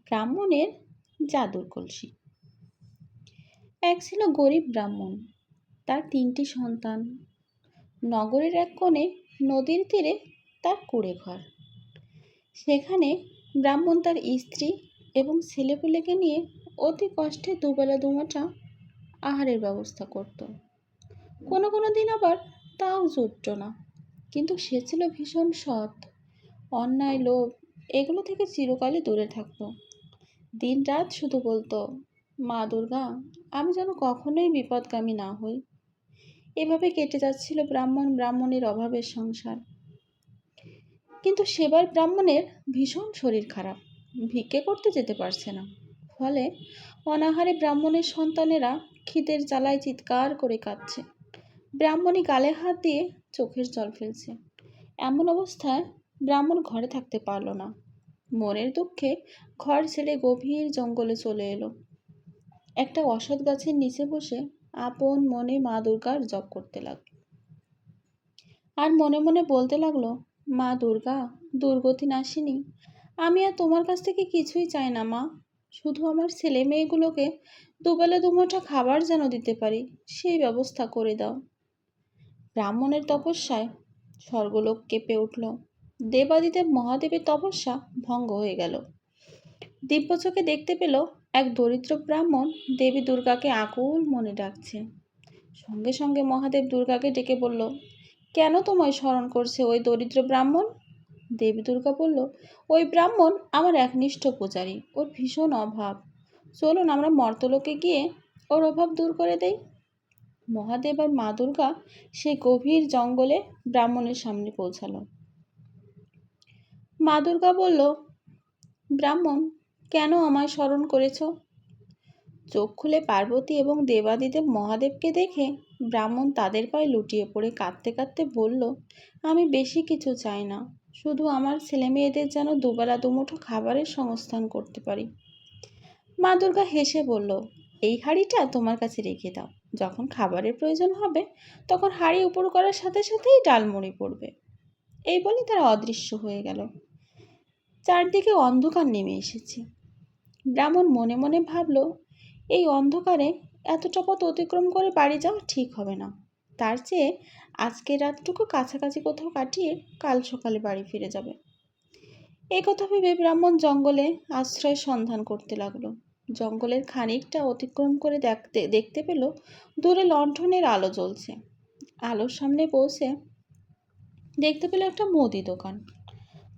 ব্রাহ্মণের জাদুর কলসি। এক ছিল গরিব ব্রাহ্মণ, তার 3টি সন্তান। নগরের এক কোণে নদীর তীরে তার কুঁড়ে ঘর। সেখানে ব্রাহ্মণ তার স্ত্রী এবং ছেলেপুলেকে নিয়ে অতি কষ্টে দুবেলা দুমুঠো আহারের ব্যবস্থা করত। কোনো কোনো দিন আবার তাও জুটত না, কিন্তু সে ছিল ভীষণ সৎ। অন্যায়, লোভ এগুলো থেকে চিরকালই দূরে থাকতো। দিন রাত শুধু বলতো, মা দুর্গা, আমি যেন কখনোই বিপদগামী না হই। এভাবে কেটে যাচ্ছিল ব্রাহ্মণের অভাবের সংসার। কিন্তু সেবার ব্রাহ্মণের ভীষণ শরীর খারাপ, ভিক্ষে করতে যেতে পারছে না। ফলে অনাহারে ব্রাহ্মণের সন্তানেরা খিদের জ্বালায় চিৎকার করে কাঁদছে। ব্রাহ্মণী গালে হাত দিয়ে চোখের জল ফেলছে। এমন অবস্থায় ব্রাহ্মণ ঘরে থাকতে পারল না। মনের দুঃখে ঘর ছেড়ে গভীর জঙ্গলে চলে এলো। একটা অশ্বত্থ গাছের নিচে বসে আপন মনে মা দুর্গার জপ করতে লাগলো। আর মনে মনে বলতে লাগলো, মা দুর্গা, দুর্গতি নাশিনী, আমি আর তোমার কাছ থেকে কিছুই চাই না মা। শুধু আমার ছেলে মেয়েগুলোকে দুবেলা দুমুঠো খাবার যেন দিতে পারি, সেই ব্যবস্থা করে দাও। ব্রাহ্মণের তপস্যায় স্বর্গলোক কেঁপে উঠল। দেবাদিদেব মহাদেবের তপস্যা ভঙ্গ হয়ে গেল। দিব্য চোখে দেখতে পেল এক দরিদ্র ব্রাহ্মণ দেবী দুর্গাকে আকুল মনে ডাকছে। সঙ্গে সঙ্গে মহাদেব দুর্গাকে ডেকে বলল, কেন তোমায় স্মরণ করছে ওই দরিদ্র ব্রাহ্মণ? দেবী দুর্গা বলল, ওই ব্রাহ্মণ আমার একনিষ্ঠ পূজারী, ওর ভীষণ অভাব। চলুন আমরা মর্তলোকে গিয়ে ওর অভাব দূর করে দেই। মহাদেব আর মা দুর্গা সেই গভীর জঙ্গলে ব্রাহ্মণের সামনে পৌঁছালো। মা দুর্গা বলল, ব্রাহ্মণ, কেন আমায় স্মরণ করেছ? চোখ খুলে পার্বতী এবং দেবাদিদেব মহাদেবকে দেখে ব্রাহ্মণ তাদের পায়ে লুটিয়ে পড়ে কাঁদতে কাঁদতে বলল, আমি বেশি কিছু চাই না, শুধু আমার ছেলে মেয়েদের যেন দুবেলা দুমুঠো খাবারের সংস্থান করতে পারি। মা দুর্গা হেসে বলল, এই হাঁড়িটা তোমার কাছে রেখে দাও। যখন খাবারের প্রয়োজন হবে তখন হাঁড়ি উপর করার সাথে সাথেই ডালমুড়ি পড়বে। এই বলে তারা অদৃশ্য হয়ে গেল। চারদিকে অন্ধকার নেমে এসেছে। ব্রাহ্মণ মনে মনে ভাবল, এই অন্ধকারে এতটা পথ অতিক্রম করে বাড়ি যাওয়া ঠিক হবে না। তার চেয়ে আজকের রাতটুকু কাছাকাছি কোথাও কাটিয়ে কাল সকালে বাড়ি ফিরে যাবে। এই কথা ভেবে ব্রাহ্মণ জঙ্গলে আশ্রয় সন্ধান করতে লাগলো। জঙ্গলের খানিকটা অতিক্রম করে দেখতে পেল দূরে লণ্ঠনের আলো জ্বলছে। আলোর সামনে পৌঁছে দেখতে পেল একটা মুদি দোকান।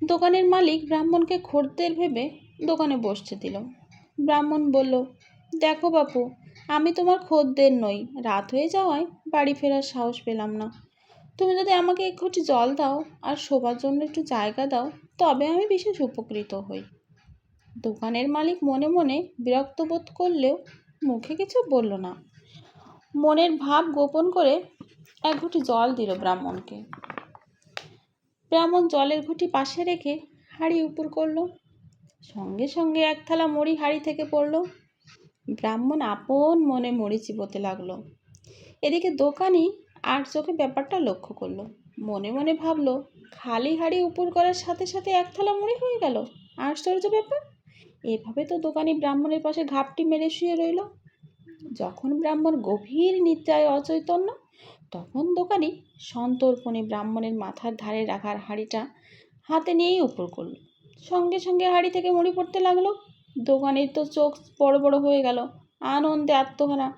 দোকানের মালিক ব্রাহ্মণকে খদ্দের ভেবে দোকানে বসতে দিল। ব্রাহ্মণ বলল, দেখো বাপু, আমি তোমার খদ্দের নই। রাত হয়ে যাওয়ায় বাড়ি ফেরার সাহস পেলাম না। তুমি যদি আমাকে এক ঘটি জল দাও আর শোবার জন্য একটু জায়গা দাও, তবে আমি বিশেষ উপকৃত হই। দোকানের মালিক মনে মনে বিরক্ত বোধ করলেও মুখে কিছু বলল না। মনের ভাব গোপন করে এক ঘটি জল দিল ব্রাহ্মণকে। ব্রাহ্মণ জলের ঘটি পাশে রেখে হাঁড়ি উপর করলো। সঙ্গে সঙ্গে এক থালা মুড়ি হাঁড়ি থেকে পড়ল। ব্রাহ্মণ আপন মনে মুড়ি চিবোতে লাগলো। এদিকে দোকানি আর চোখে ব্যাপারটা লক্ষ্য করলো। মনে মনে ভাবলো, খালি হাঁড়ি উপর করার সাথে সাথে এক থালা মুড়ি হয়ে গেল, আশ্চর্য ব্যাপার। এভাবে তো দোকানি ব্রাহ্মণের পাশে ঘাপটি মেরে শুয়ে রইল। যখন ব্রাহ্মণ গভীর নিদ্রায় অচৈতন্য, তখন দোকানি সন্তর্পণে ব্রাহ্মণের মাথার ধারে রাখার হাঁড়িটা হাতে নিয়েই উপর করল। সঙ্গে সঙ্গে হাঁড়ি থেকে মুড়ি পড়তে লাগলো। দোকানির তো চোখ বড় বড় হয়ে গেল, আনন্দে আত্মহারা।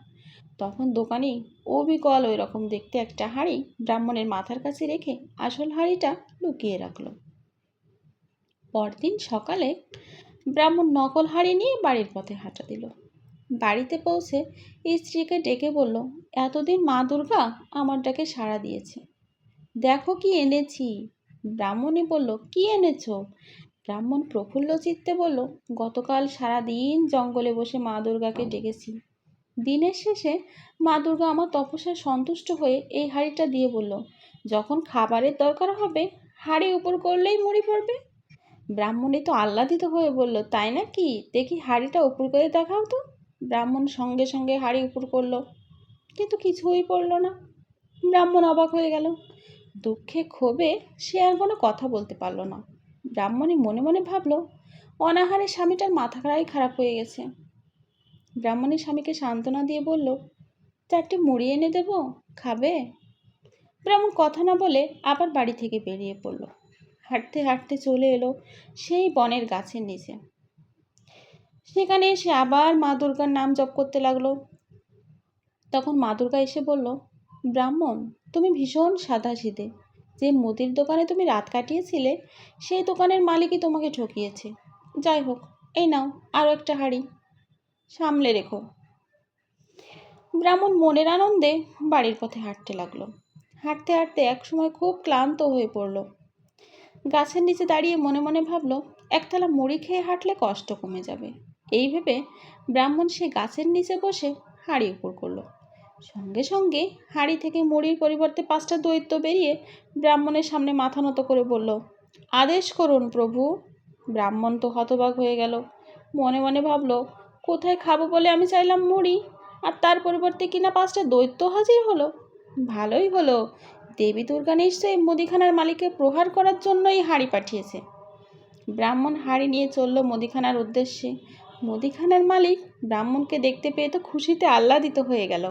তখন দোকানি অবিকল ওই রকম দেখতে একটা হাঁড়ি ব্রাহ্মণের মাথার কাছে রেখে আসল হাঁড়িটা লুকিয়ে রাখলো। পরদিন সকালে ব্রাহ্মণ নকল হাঁড়ি নিয়ে বাড়ির পথে হাঁটা দিল। বাড়িতে পৌঁছে স্ত্রীকে ডেকে বলল, এতদিন মা দুর্গা আমার ডাকে সাড়া দিয়েছে, দেখো কি এনেছি। ব্রাহ্মণী বলল, কি এনেছো? ব্রাহ্মণ প্রফুল্ল চিত্তে বলল, গতকাল সারা দিন জঙ্গলে বসে মা দুর্গাকে ডেকেছি। দিনের শেষে মা দুর্গা আমার তপস্যায় সন্তুষ্ট হয়ে এই হাঁড়িটা দিয়ে বলল, যখন খাবারের দরকার হবে হাঁড়ি উপর করলেই মুড়ি পড়বে। ব্রাহ্মণী তো আহ্লাদিত হয়ে বলল, তাই নাকি? দেখি হাঁড়িটা উপর করে দেখাও তো। ব্রাহ্মণ সঙ্গে সঙ্গে হাঁড়ি উপর করলো, কিন্তু কিছুই পড়ল না। ব্রাহ্মণ অবাক হয়ে গেল। দুঃখে ক্ষোভে সে আর কোনো কথা বলতে পারল না। ব্রাহ্মণী মনে মনে ভাবল, অনাহারে স্বামীটার মাথাটাই খারাপ হয়ে গেছে। ব্রাহ্মণের স্বামীকে সান্ত্বনা দিয়ে বলল, 4টে মুড়ি এনে দেবো, খাবে? ব্রাহ্মণ কথা না বলে আবার বাড়ি থেকে বেরিয়ে পড়ল। হাঁটতে হাঁটতে চলে এলো সেই বনের গাছের নিচে। সেখানে এসে আবার মা দুর্গার নাম জপ করতে লাগলো। তখন মা দুর্গা এসে বলল, ব্রাহ্মণ, তুমি ভীষণ সাধাসিধে। যে মুদির দোকানে তুমি রাত কাটিয়েছিলে সেই দোকানের মালিকই তোমাকে ঠকিয়েছে। যাই হোক, এই নাও আরও একটা হাঁড়ি, সামলে রেখো। ব্রাহ্মণ মনের আনন্দে বাড়ির পথে হাঁটতে লাগলো। হাঁটতে হাঁটতে একসময় খুব ক্লান্ত হয়ে পড়ল। গাছের নিচে দাঁড়িয়ে মনে মনে ভাবল, একতলা মুড়ি খেয়ে হাঁটলে কষ্ট কমে যাবে। এই ভেবে ব্রাহ্মণ সে গাছের নিচে বসে হাঁড়ি উপর করলো। সঙ্গে সঙ্গে হাঁড়ি থেকে মুড়ির পরিবর্তে 5টা দৈত্য বেরিয়ে ব্রাহ্মণের সামনে মাথা নত করে বলল, আদেশ করুন প্রভু। ব্রাহ্মণ তো হতবাক হয়ে গেল। মনে মনে ভাবল, কোথায় খাবো বলে আমি চাইলাম মুড়ি, আর তার পরিবর্তে কিনা 5টা দৈত্য হাজির হলো। ভালোই হলো, দেবী দুর্গা নিশ্চয়ই মুদিখানার মালিককে প্রহার করার জন্যই হাঁড়ি পাঠিয়েছে। ব্রাহ্মণ হাঁড়ি নিয়ে চলল মুদিখানার উদ্দেশ্যে। মুদিখানার মালিক ব্রাহ্মণকে দেখতে পেয়ে তো খুশিতে আহ্লাদিত হয়ে গেল।